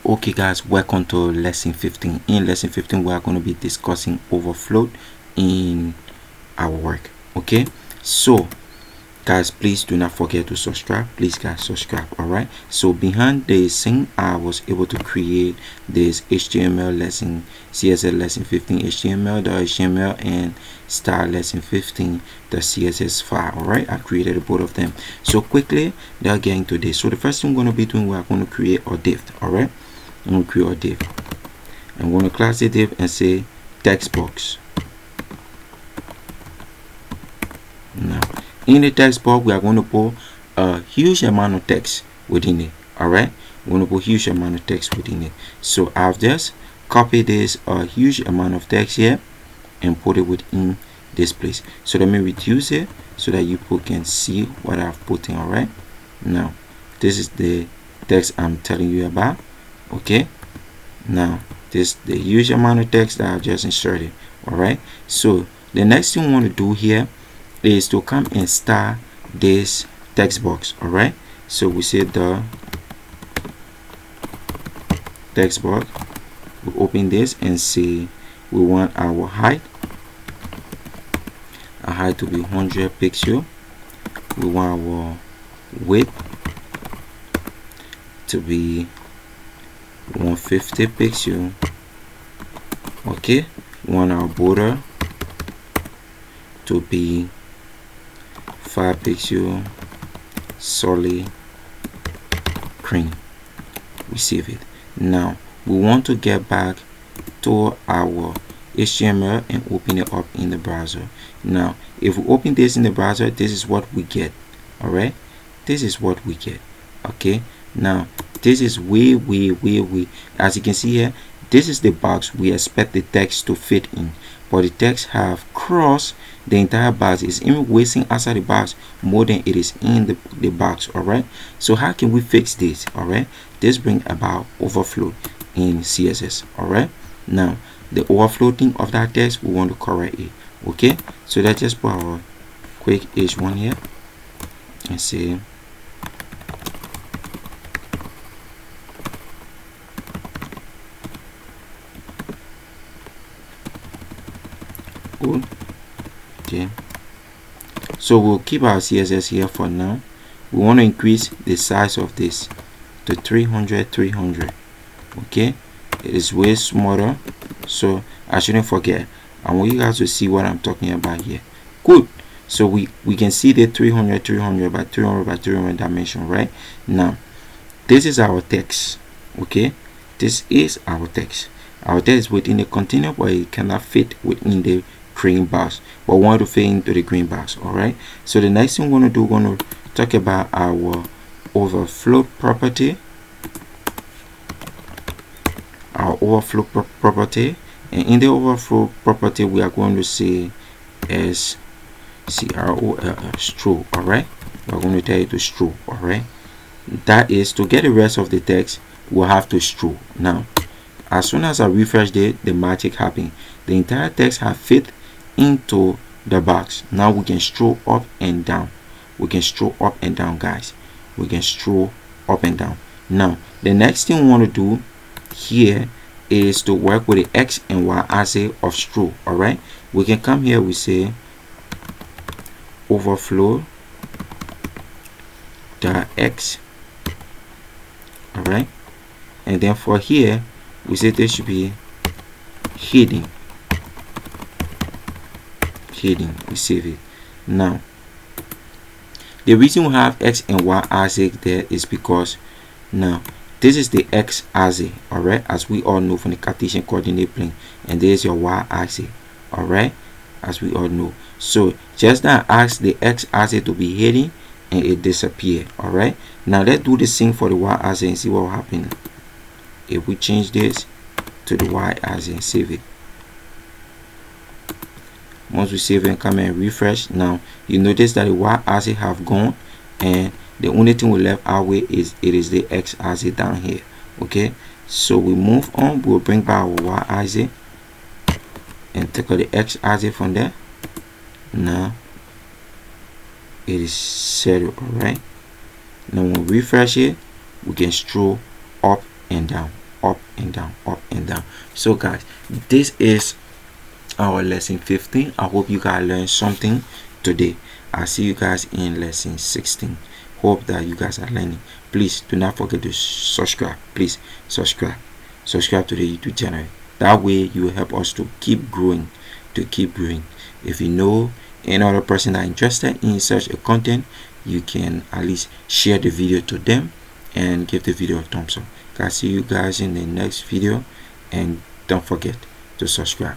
Okay guys, welcome to lesson 15. In lesson 15 we are going to be discussing overflow in our work. Okay, so guys, please do not forget to subscribe. Please guys, subscribe. All right, so behind the scene I was able to create this HTML lesson, CSS lesson 15 HTML and style lesson 15 the CSS file. All right, I created both of them. So quickly they're getting to this. So the first thing we're going to be doing, we are going to create a div. All right, I'm going to create a div. I'm going to class the div and say text box. Now in the text box we are going to put a huge amount of text within it. All right, we're going to put huge amount of text within it. So I've just copied this huge amount of text here and put it within this place. So let me reduce it so that you people can see what I've put in. All right, now this is the text I'm telling you about. Okay, now this the huge amount of text that I've just inserted. All right, so the next thing we want to do here is to come and start this text box. All right, so we say the text box, we open this and say we want our height to be 100 pixel. We want our width to be 150 pixel. Okay, we want our border to be 5 pixel solid cream. We save it. Now we want to get back to our HTML and open it up in the browser. Now if we open this in the browser, this is what we get. All right, this is what we get. Okay, now this is way, as you can see here, this is the box we expect the text to fit in, but the text have crossed the entire box. Is even wasting outside the box more than it is in the box. All right, so how can we fix this? All right, this bring about overflow in CSS. all right, now the overflow thing of that text, we want to correct it. Okay, so let's just put our quick h1 here and say good. Okay, so we'll keep our CSS here for now. We want to increase the size of this to 300. Okay, it is way smaller, so I shouldn't forget. I want you guys to see what I'm talking about here. Good, so we can see the 300 by 300 by 300 dimension. Right now this is our text. Okay, this is our text. Our text is within a container, but it cannot fit within the green box, but want to fit into the green box. All right, so the next thing we're going to do, we're going to talk about our overflow property. Our overflow property, and in the overflow property we are going to say as scroll. All right, we're going to tell you to scroll. All right, that is to get the rest of the text, we'll have to scroll. Now as soon as I refresh the magic happen, the entire text have fit into the box. Now we can scroll up and down. We can scroll up and down, guys. We can scroll up and down. Now the next thing we want to do here is to work with the X and Y axis of scroll. All right, we can come here, we say overflow the X. All right, and then for here we say there should be heading. We save it. Now the reason we have X and Y axis there is because now this is the X axis. All right, as we all know from the Cartesian coordinate plane, and there's your Y axis. All right, as we all know. So just now ask the X axis to be heading and it disappeared. All right, now let's do the same for the Y axis and see what will happen if we change this to the Y axis and save it. Once we save and come and refresh, now you notice that the Y axis have gone, and the only thing we left our way is the X axis down here. Okay, so we move on. We'll bring back our Y axis and take out the X axis from there. Now it is settled. All right, now when we refresh it, we can scroll up and down. and down, up and down. So guys, this is our lesson 15. I hope you guys learned something today. I'll see you guys in lesson 16. Hope that you guys are learning. Please do not forget to subscribe. Please subscribe to the YouTube channel. That way you will help us to keep growing, If you know any other person that is interested in such a content, you can at least share the video to them and give the video a thumbs up. I'll see you guys in the next video, and don't forget to subscribe.